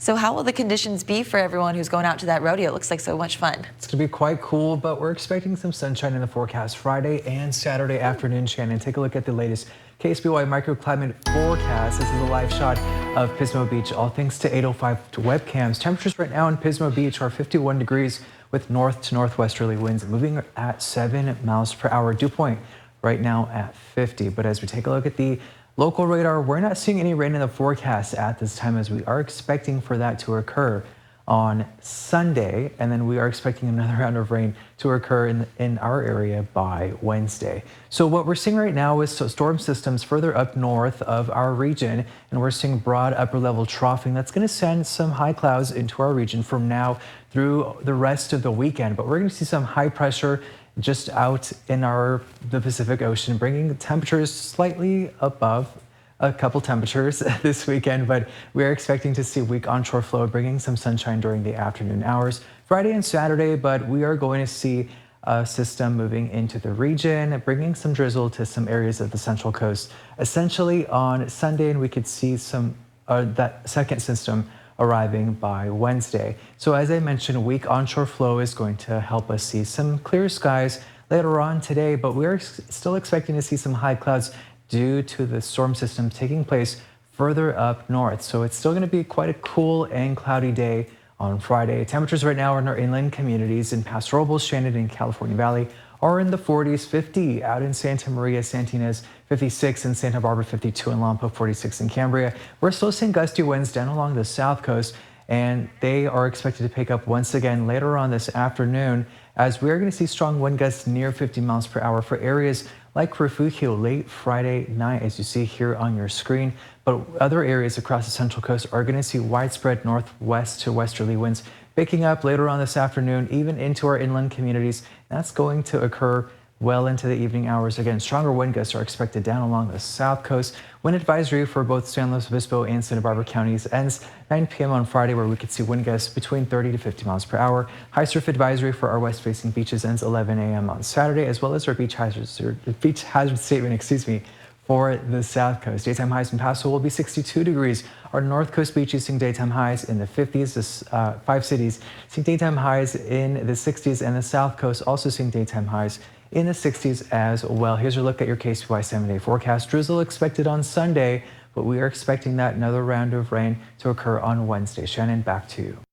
So how will the conditions be for everyone who's going out to that rodeo? It looks like so much fun. It's going to be quite cool, but we're expecting some sunshine in the forecast Friday and Saturday afternoon. Shannon, take a look at the latest KSBY microclimate forecast. This is a live shot of Pismo Beach, all thanks to 805 webcams. Temperatures right now in Pismo Beach are 51 degrees with north to northwesterly winds moving at 7 miles per hour. Dew point right now at 50. But as we take a look at the local radar, we're not seeing any rain in the forecast at this time, as we are expecting for that to occur on Sunday, and then we are expecting another round of rain to occur in our area by Wednesday. So what we're seeing right now is storm systems further up north of our region, and we're seeing broad upper level troughing that's going to send some high clouds into our region from now through the rest of the weekend. But we're going to see some high pressure just out in the Pacific Ocean, bringing the temperatures slightly above a couple temperatures this weekend, but we are expecting to see weak onshore flow bringing some sunshine during the afternoon hours Friday and Saturday. But we are going to see a system moving into the region, bringing some drizzle to some areas of the Central Coast essentially on Sunday, and we could see some that second system arriving by Wednesday. So as I mentioned, weak onshore flow is going to help us see some clear skies later on today, but we're still expecting to see some high clouds due to the storm system taking place further up north. So it's still going to be quite a cool and cloudy day on Friday. Temperatures right now in our inland communities in Paso Robles, Shannon, and California Valley are in the 40s, 50 out in Santa Maria, Santa Ynez, 56 in Santa Barbara, 52 in Lompoc, 46 in Cambria. We're still seeing gusty winds down along the south coast, and they are expected to pick up once again later on this afternoon, as we're going to see strong wind gusts near 50 miles per hour for areas like Refugio late Friday night, as you see here on your screen. But other areas across the Central Coast are going to see widespread northwest to westerly winds picking up later on this afternoon, even into our inland communities. That's going to occur well into the evening hours. Again, stronger wind gusts are expected down along the south coast. Wind advisory for both San Luis Obispo and Santa Barbara counties ends 9 p.m. on Friday, where we could see wind gusts between 30 to 50 miles per hour. High surf advisory for our west-facing beaches ends 11 a.m. on Saturday, as well as our beach hazard statement, for the south coast. Daytime highs in Paso will be 62 degrees. Our north coast beaches seeing daytime highs in the 50s. The 5 cities seeing daytime highs in the 60s, and the south coast also seeing daytime highs in the 60s as well. Here's a look at your KSBY 7-day forecast. Drizzle expected on Sunday, but we are expecting that another round of rain to occur on Wednesday. Shannon, back to you.